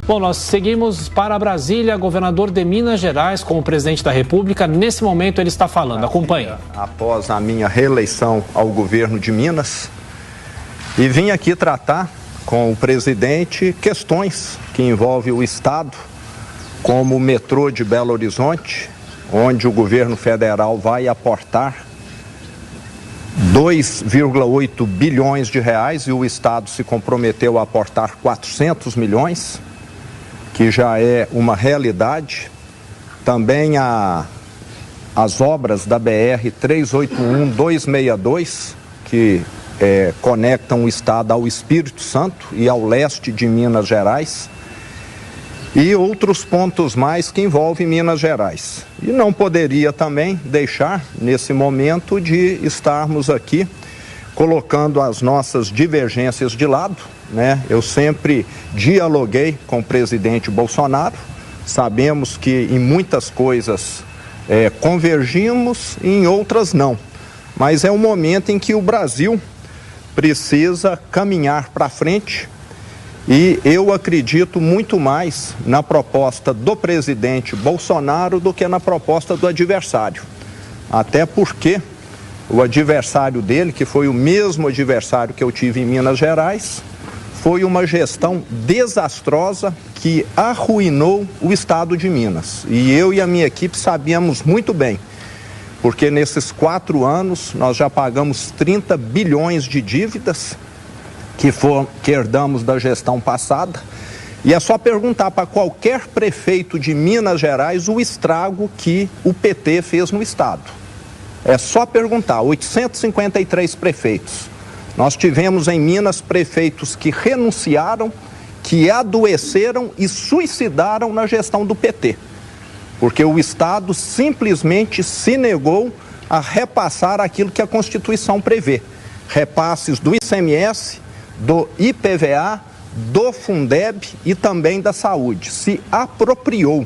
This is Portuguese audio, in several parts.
Bom, nós seguimos para Brasília. Governador de Minas Gerais, como presidente da República, nesse momento ele está falando. Acompanhe. Após a minha reeleição ao governo de Minas, e vim aqui tratar com o presidente questões que envolvem o Estado, como o metrô de Belo Horizonte, onde o governo federal vai aportar 2,8 bilhões de reais e o Estado se comprometeu a aportar 400 milhões, que já é uma realidade. Também as obras da BR-381-262, que conectam o Estado ao Espírito Santo e ao leste de Minas Gerais, e outros pontos mais que envolvem Minas Gerais. E não poderia também deixar, nesse momento, de estarmos aqui colocando as nossas divergências de lado, né? Eu sempre dialoguei com o presidente Bolsonaro, sabemos que em muitas coisas convergimos e em outras não, mas é um momento em que o Brasil precisa caminhar para frente. E eu acredito muito mais na proposta do presidente Bolsonaro do que na proposta do adversário. Até porque o adversário dele, que foi o mesmo adversário que eu tive em Minas Gerais, foi uma gestão desastrosa que arruinou o estado de Minas. E eu e a minha equipe sabíamos muito bem, porque nesses 4 anos nós já pagamos 30 bilhões de dívidas, que herdamos da gestão passada, e é só perguntar para qualquer prefeito de Minas Gerais o estrago que o PT fez no estado. É só perguntar, 853 prefeitos. Nós tivemos em Minas prefeitos que renunciaram, que adoeceram e suicidaram na gestão do PT, porque o estado simplesmente se negou a repassar aquilo que a Constituição prevê, repasses do ICMS, do IPVA, do Fundeb e também da saúde. Se apropriou.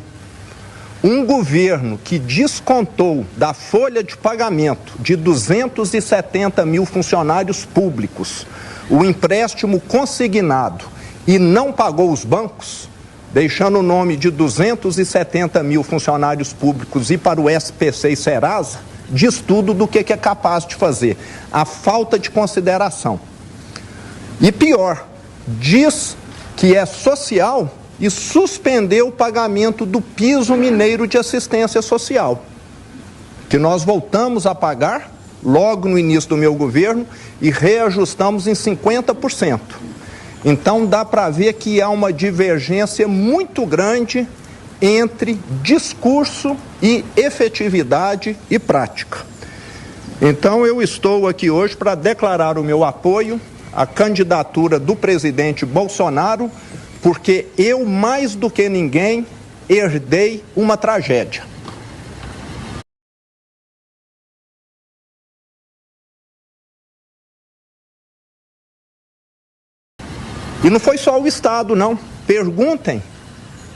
Um governo que descontou da folha de pagamento de 270 mil funcionários públicos o empréstimo consignado e não pagou os bancos, deixando o nome de 270 mil funcionários públicos ir para o SPC e Serasa, diz tudo do que é capaz de fazer. A falta de consideração. E pior, diz que é social e suspendeu o pagamento do piso mineiro de assistência social, que nós voltamos a pagar logo no início do meu governo e reajustamos em 50%. Então dá para ver que há uma divergência muito grande entre discurso e efetividade e prática. Então eu estou aqui hoje para declarar o meu apoio à candidatura do presidente Bolsonaro, porque eu, mais do que ninguém, herdei uma tragédia. E não foi só o Estado, não. Perguntem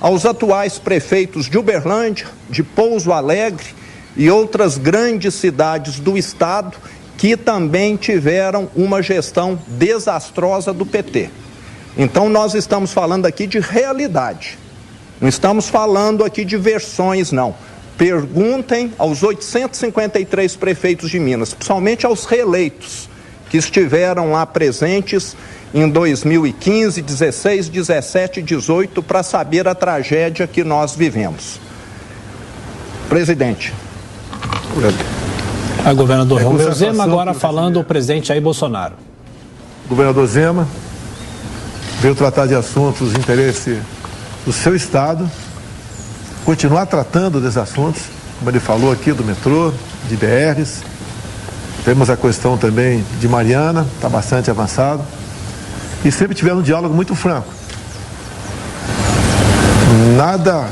aos atuais prefeitos de Uberlândia, de Pouso Alegre e outras grandes cidades do Estado que também tiveram uma gestão desastrosa do PT. Então nós estamos falando aqui de realidade, não estamos falando aqui de versões, não. Perguntem aos 853 prefeitos de Minas, principalmente aos reeleitos, que estiveram lá presentes em 2015, 16, 17 e 18, para saber a tragédia que nós vivemos. Presidente. A governador Romeu Zema, agora falando o presidente Jair Bolsonaro. Governador Zema veio tratar de assuntos de interesse do seu estado, continuar tratando desses assuntos, como ele falou aqui, do metrô, de BRs. Temos a questão também de Mariana, está bastante avançado. E sempre tivemos um diálogo muito franco. Nada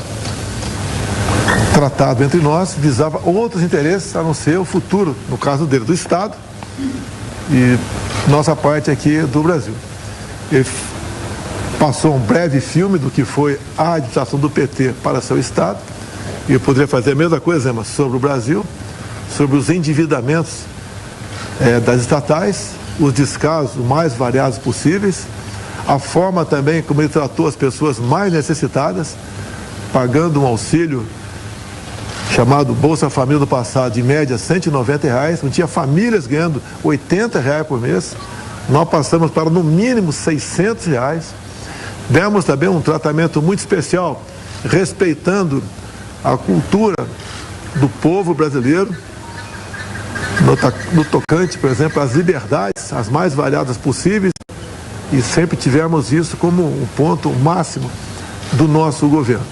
tratado entre nós visava outros interesses a não ser o futuro, no caso dele, do Estado e nossa parte aqui do Brasil. Ele passou um breve filme do que foi a administração do PT para seu Estado, e eu poderia fazer a mesma coisa, mas sobre o Brasil, sobre os endividamentos das estatais, os descasos mais variados possíveis, a forma também como ele tratou as pessoas mais necessitadas, pagando um auxílio chamado Bolsa Família do passado, de média R$190, não tinha famílias ganhando R$80 por mês, nós passamos para no mínimo R$600, demos também um tratamento muito especial, respeitando a cultura do povo brasileiro, no tocante, por exemplo, às liberdades, as mais variadas possíveis, e sempre tivemos isso como um ponto máximo do nosso governo.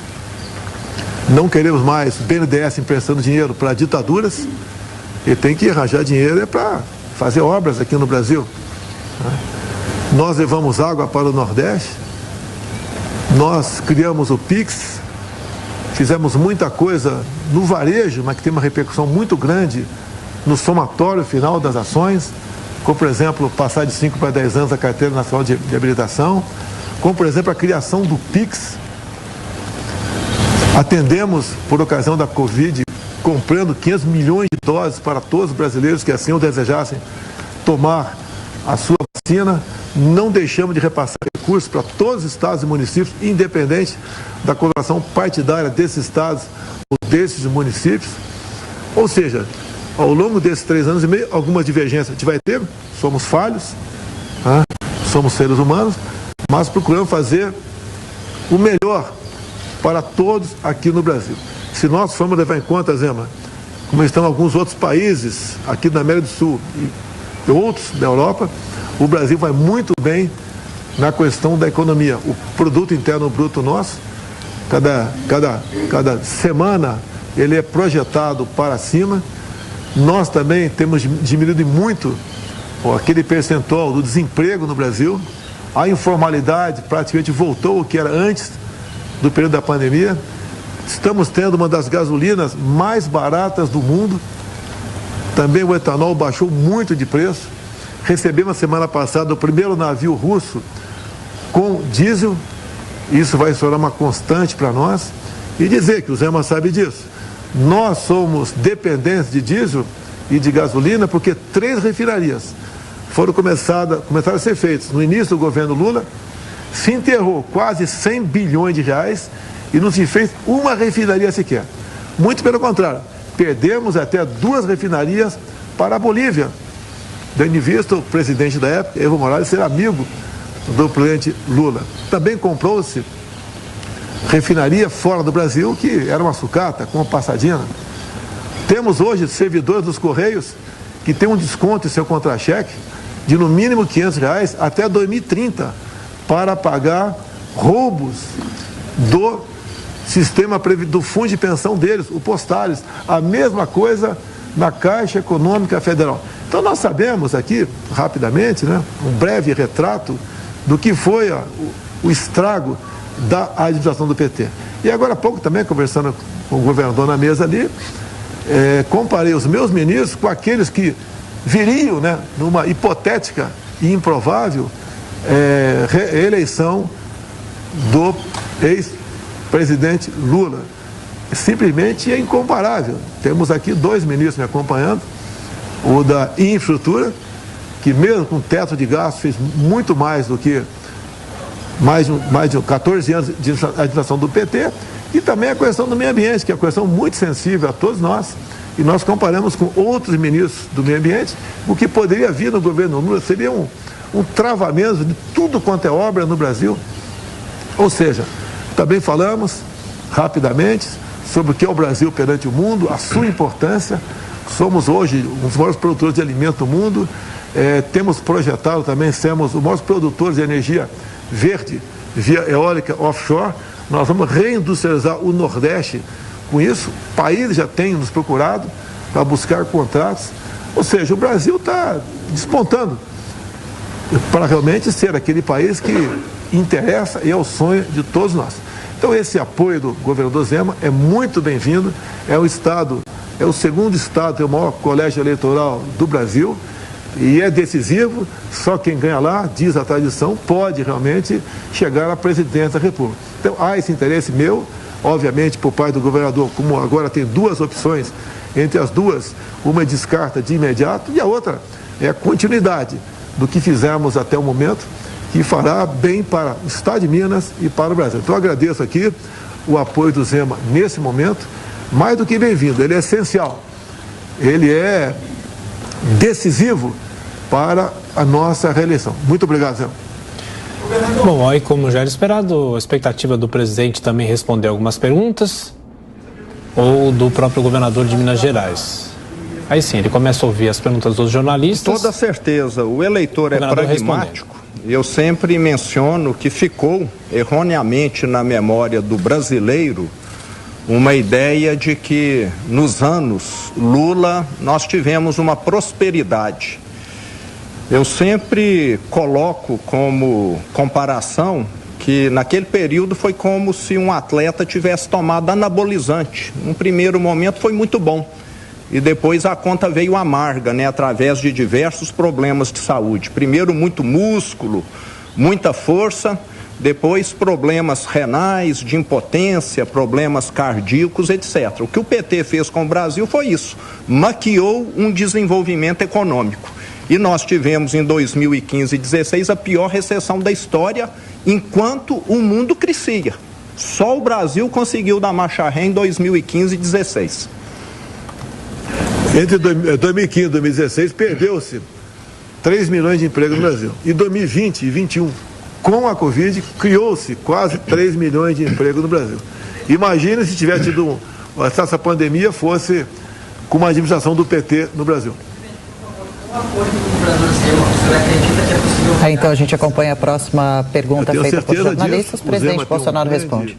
Não queremos mais BNDES emprestando dinheiro para ditaduras, e tem que arranjar dinheiro para fazer obras aqui no Brasil. Nós levamos água para o Nordeste, nós criamos o PIX, fizemos muita coisa no varejo, mas que tem uma repercussão muito grande no somatório final das ações, como, por exemplo, passar de 5 para 10 anos a Carteira Nacional de Habilitação, como, por exemplo, a criação do PIX. Atendemos, por ocasião da Covid, comprando 500 milhões de doses para todos os brasileiros que assim o desejassem tomar a sua vacina. Não deixamos de repassar recursos para todos os estados e municípios, independente da coloração partidária desses estados ou desses municípios. Ou seja, ao longo desses 3 anos e meio, algumas divergências a gente vai ter, somos falhos, somos seres humanos, mas procuramos fazer o melhor para todos aqui no Brasil. Se nós formos levar em conta, Zema, como estão alguns outros países aqui na América do Sul e outros da Europa, o Brasil vai muito bem na questão da economia. O produto interno bruto nosso, cada semana, ele é projetado para cima. Nós também temos diminuído muito aquele percentual do desemprego no Brasil. A informalidade praticamente voltou ao que era antes do período da pandemia. Estamos tendo uma das gasolinas mais baratas do mundo. Também o etanol baixou muito de preço. Recebemos semana passada o primeiro navio russo com diesel. Isso vai se tornar uma constante para nós. E dizer que o Zema sabe disso. Nós somos dependentes de diesel e de gasolina porque 3 refinarias começaram a ser feitas. No início do governo Lula, se enterrou quase 100 bilhões de reais e não se fez uma refinaria sequer. Muito pelo contrário, perdemos até 2 refinarias para a Bolívia. Tendo em vista o presidente da época, Evo Morales, ser amigo do presidente Lula. Também comprou-se refinaria fora do Brasil, que era uma sucata, com uma passadina. Temos hoje servidores dos Correios que têm um desconto em seu contra-cheque de no mínimo R$500 até 2030 para pagar roubos do sistema do fundo de pensão deles, o Postales. A mesma coisa na Caixa Econômica Federal. Então nós sabemos aqui, rapidamente, um breve retrato do que foi o estrago da administração do PT. E agora há pouco também, conversando com o governador na mesa ali, comparei os meus ministros com aqueles que viriam, numa hipotética e improvável reeleição do ex-presidente Lula. Simplesmente é incomparável. Temos aqui 2 ministros me acompanhando, o da infraestrutura, que mesmo com teto de gastos fez muito mais do que mais de 14 anos de administração do PT, e também a questão do meio ambiente, que é uma questão muito sensível a todos nós, e nós comparamos com outros ministros do meio ambiente. O que poderia vir no governo Lula seria um travamento de tudo quanto é obra no Brasil. Ou seja, também falamos rapidamente sobre o que é o Brasil perante o mundo, a sua importância. Somos hoje um dos maiores produtores de alimento do mundo, temos projetado também, sermos os maiores produtores de energia verde via eólica offshore. Nós vamos reindustrializar o Nordeste com isso. Países já têm nos procurado para buscar contratos. Ou seja, o Brasil está despontando para realmente ser aquele país que interessa e é o sonho de todos nós. Então esse apoio do governador Zema é muito bem-vindo. É o estado, é o segundo estado, é o maior colégio eleitoral do Brasil. E é decisivo, só quem ganha lá, diz a tradição, pode realmente chegar à presidência da República. Então há esse interesse meu, obviamente por parte do governador, como agora tem 2 opções, entre as 2, uma descarta de imediato e a outra é a continuidade do que fizemos até o momento, que fará bem para o Estado de Minas e para o Brasil. Então, eu agradeço aqui o apoio do Zema nesse momento, mais do que bem-vindo, ele é essencial, ele é decisivo para a nossa reeleição. Muito obrigado, Zema. Bom, aí como já era esperado, a expectativa do presidente também responder algumas perguntas, ou do próprio governador de Minas Gerais. Aí sim, ele começa a ouvir as perguntas dos jornalistas. Toda certeza, o eleitor é pragmático. Eu sempre menciono que ficou erroneamente na memória do brasileiro uma ideia de que nos anos Lula nós tivemos uma prosperidade. Eu sempre coloco como comparação que naquele período foi como se um atleta tivesse tomado anabolizante. No primeiro momento foi muito bom e depois a conta veio amarga, né, através de diversos problemas de saúde. Primeiro muito músculo, muita força, depois problemas renais, de impotência, problemas cardíacos, etc. O que o PT fez com o Brasil foi isso, maquiou um desenvolvimento econômico. E nós tivemos em 2015 e 2016 a pior recessão da história, enquanto o mundo crescia. Só o Brasil conseguiu dar marcha ré em 2015 e 2016. Entre 2015 e 2016 perdeu-se 3 milhões de empregos no Brasil. E 2020 e 2021, com a Covid, criou-se quase 3 milhões de empregos no Brasil. Imagina se tivesse tido essa pandemia fosse com uma administração do PT no Brasil. Então a gente acompanha a próxima pergunta feita por jornalistas. O presidente Bolsonaro responde.